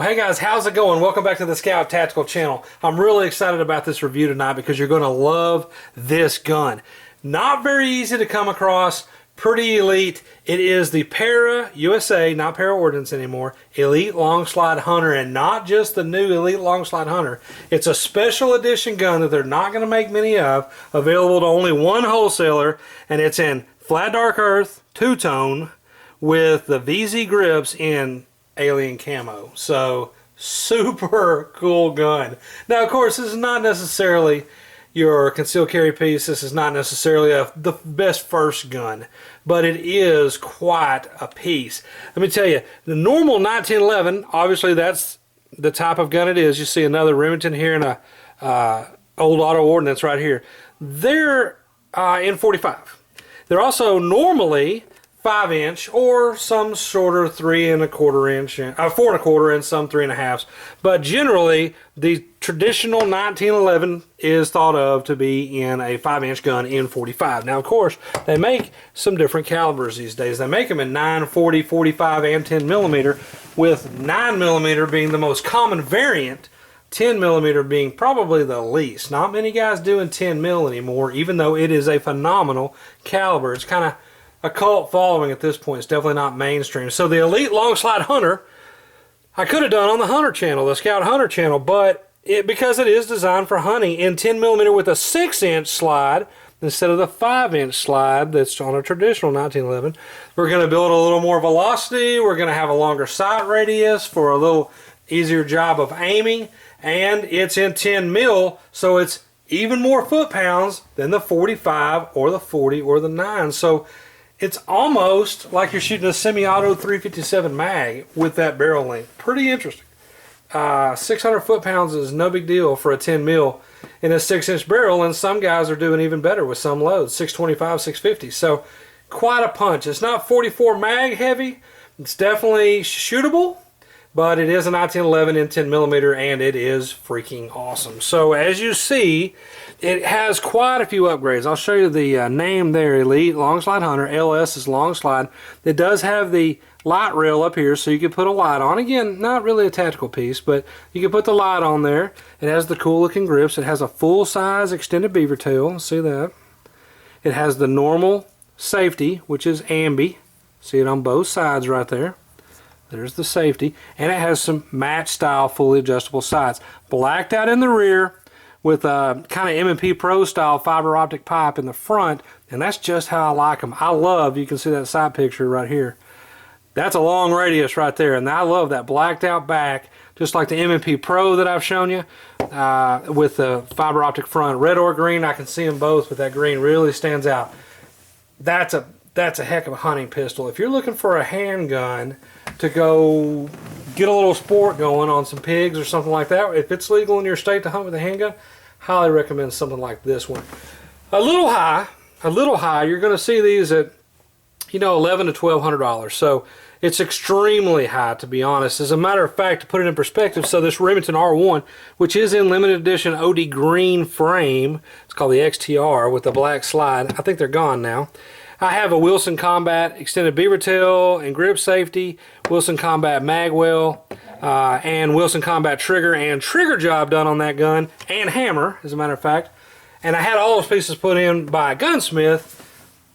Well, hey guys, how's it going? Welcome back to the Scout Tactical channel. I'm really excited about this review tonight because you're going to love this gun. Not very easy to come across, pretty elite. It is the Para USA, not Para Ordnance anymore, Elite Long Slide Hunter, and not just the new Elite Long Slide Hunter. It's a special edition gun that they're not going to make many of, available to only one wholesaler, and it's in flat dark earth, two-tone, with the VZ grips in alien camo. So super cool gun. Now of course this is not necessarily your concealed carry piece. This is not necessarily the best first gun, but it is quite a piece. Let me tell you, the normal 1911, obviously that's the type of gun it is. You see another Remington here and a old auto ordnance right here. They're in 45. They're also normally 5-inch or some shorter 3 1/4 inch, 4 1/4 and some 3 1/2. But generally, the traditional 1911 is thought of to be in a 5-inch gun in 45. Now, of course, they make some different calibers these days. They make them in 9, 40, 45, and 10 millimeter, with 9 millimeter being the most common variant. 10 millimeter being probably the least. Not many guys doing 10 mil anymore, even though it is a phenomenal caliber. It's kind of a cult following at this point. It's definitely not mainstream. So the Elite Long Slide Hunter, I could have done on the Hunter channel, the Scout Hunter channel, but because it is designed for hunting in 10 millimeter with a 6-inch slide instead of the 5-inch slide that's on a traditional 1911, we're going to build a little more velocity. We're going to have a longer sight radius for a little easier job of aiming, and it's in 10 mil, so it's even more foot-pounds than the 45 or the 40 or the 9. So it's almost like you're shooting a semi-auto 357 mag with that barrel length. Pretty interesting. 600 foot-pounds is no big deal for a 10 mil in a 6-inch barrel, and some guys are doing even better with some loads, 625, 650. So quite a punch. It's not 44 mag heavy. It's definitely shootable, but it is a 1911 in 10 millimeter, and it is freaking awesome. So as you see, it has quite a few upgrades. I'll show you the name there, Elite Long Slide Hunter. LS is long slide. It does have the light rail up here, so you can put a light on. Again, not really a tactical piece, but you can put the light on there. It has the cool looking grips. It has a full-size extended beaver tail. See that? It has the normal safety, which is ambi. See it on both sides right there. There's the safety. And it has some match style fully adjustable sights. Blacked out in the rear, with a kind of M&P Pro style fiber optic pipe in the front, and that's just how I like them. I love, you can see that side picture right here. That's a long radius right there, and I love that blacked out back, just like the M&P Pro that I've shown you, with the fiber optic front. Red or green, I can see them both, but that green really stands out. That's a heck of a hunting pistol. If you're looking for a handgun to go get a little sport going on some pigs or something like that, if it's legal in your state to hunt with a handgun, highly recommend something like this one. A little high. You're going to see these at, $1,100 to $1,200. So it's extremely high, to be honest. As a matter of fact, to put it in perspective, so this Remington R1, which is in limited edition OD green frame, it's called the XTR with the black slide. I think they're gone now. I have a Wilson Combat extended beaver tail and grip safety, Wilson Combat magwell, and Wilson Combat trigger and trigger job done on that gun, and hammer, as a matter of fact. And I had all those pieces put in by a gunsmith.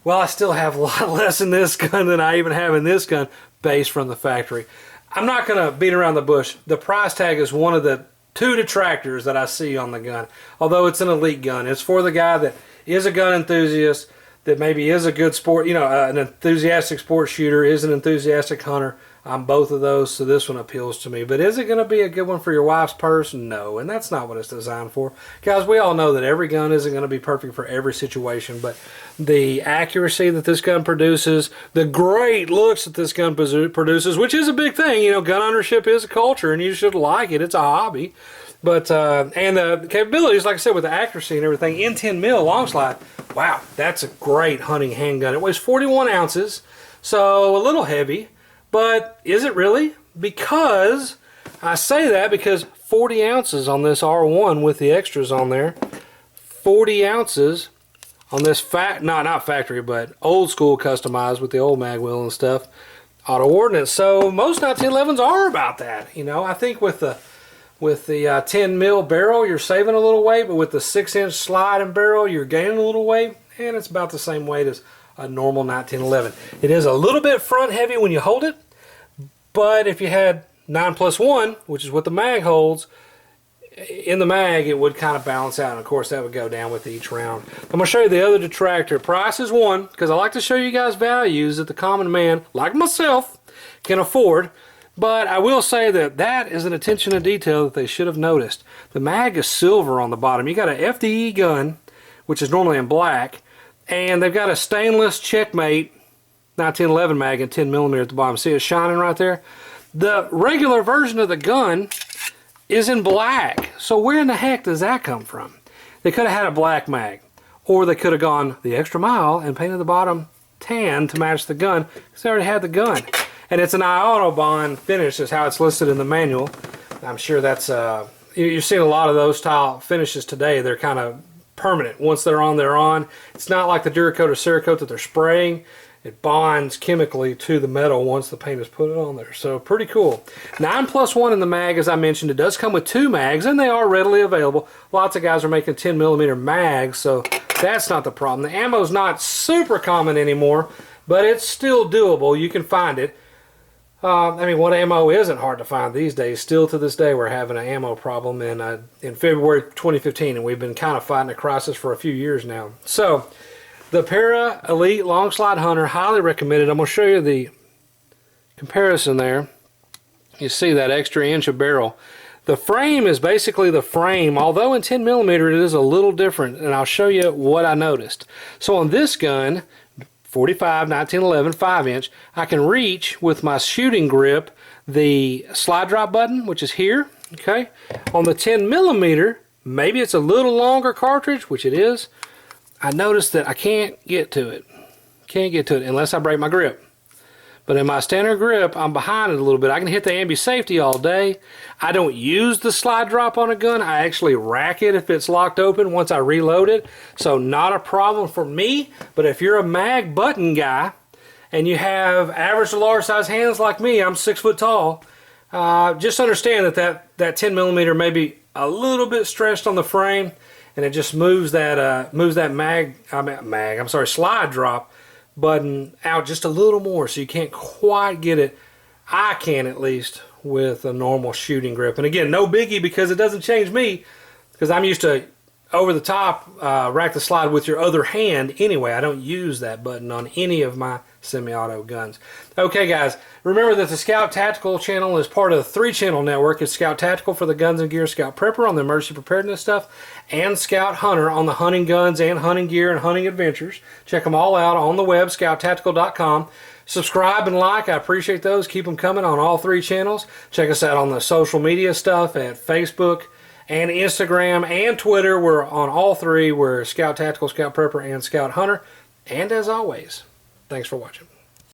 Well, I still have a lot less in this gun than I even have in this gun, based from the factory. I'm not going to beat around the bush. The price tag is one of the 2 detractors that I see on the gun. Although it's an elite gun, it's for the guy that is a gun enthusiast, that maybe is a good sport, an enthusiastic sport shooter, is an enthusiastic hunter. I'm both of those, so this one appeals to me. But is it going to be a good one for your wife's purse? No, and that's not what it's designed for. Guys, we all know that every gun isn't going to be perfect for every situation, but the accuracy that this gun produces, the great looks that this gun produces, which is a big thing. Gun ownership is a culture, and you should like it. It's a hobby. But, and the capabilities, like I said, with the accuracy and everything, in 10 mil long slide, wow, that's a great hunting handgun. It weighs 41 ounces, so a little heavy. But is it really? Because I say that because 40 ounces on this R1 with the extras on there, 40 ounces on this not factory, but old school customized with the old magwell and stuff, auto ordnance. So most 1911s are about that. You know, I think with the 10 mil barrel, you're saving a little weight, but with the 6-inch slide and barrel, you're gaining a little weight, and it's about the same weight as a normal 1911. It is a little bit front heavy when you hold it, but if you had 9+1, which is what the mag holds, in the mag it would kind of balance out, and of course that would go down with each round. I'm going to show you the other detractor. Price is one, because I like to show you guys values that the common man, like myself, can afford. But I will say that that is an attention to detail that they should have noticed. The mag is silver on the bottom. You got an FDE gun, which is normally in black, and they've got a stainless Checkmate 1911 mag in 10mm at the bottom. See it shining right there? The regular version of the gun is in black. So where in the heck does that come from? They could have had a black mag, or they could have gone the extra mile and painted the bottom tan to match the gun, because they already had the gun. And it's an Autobahn finish is how it's listed in the manual. I'm sure that's you're seeing a lot of those style finishes today. They're kind of permanent. Once they're on, they're on. It's not like the Duracoat or Cerakote that they're spraying. It bonds chemically to the metal once the paint is put on there. So pretty cool. 9+1 in the mag, as I mentioned. It does come with 2 mags, and they are readily available. Lots of guys are making 10mm mags, so that's not the problem. The ammo's not super common anymore, but it's still doable. You can find it. I mean, what ammo isn't hard to find these days? Still to this day, we're having an ammo problem in February 2015, and we've been kind of fighting a crisis for a few years now. So, the Para Elite Long Slide Hunter, highly recommended. I'm going to show you the comparison there. You see that extra inch of barrel. The frame is basically the frame, although in 10mm it is a little different, and I'll show you what I noticed. So on this gun, 45 1911 5-inch, I can reach with my shooting grip the slide drop button, which is here. Okay, on the 10mm, maybe it's a little longer cartridge, which it is. I noticed that I can't get to it. Can't get to it unless I break my grip. But in my standard grip, I'm behind it a little bit. I can hit the ambi safety all day. I don't use the slide drop on a gun. I actually rack it if it's locked open once I reload it. So not a problem for me. But if you're a mag button guy and you have average to large size hands like me, I'm 6 foot tall, just understand that 10mm may be a little bit stretched on the frame, and it just moves that slide drop button out just a little more, so you can't quite get it. I can, at least, with a normal shooting grip. And again, no biggie, because it doesn't change me, because I'm used to over the top rack the slide with your other hand anyway. I don't use that button on any of my semi-auto guns. Okay guys, remember that the Scout Tactical channel is part of the 3-channel network. It's Scout Tactical for the guns and gear, Scout Prepper on the emergency preparedness stuff, and Scout Hunter on the hunting guns and hunting gear and hunting adventures. Check them all out on the web, scouttactical.com. Subscribe and like, I appreciate those. Keep them coming on all 3 channels. Check us out on the social media stuff at Facebook and Instagram and Twitter. We're on all 3. We're Scout Tactical, Scout Prepper, and Scout Hunter. And as always, thanks for watching.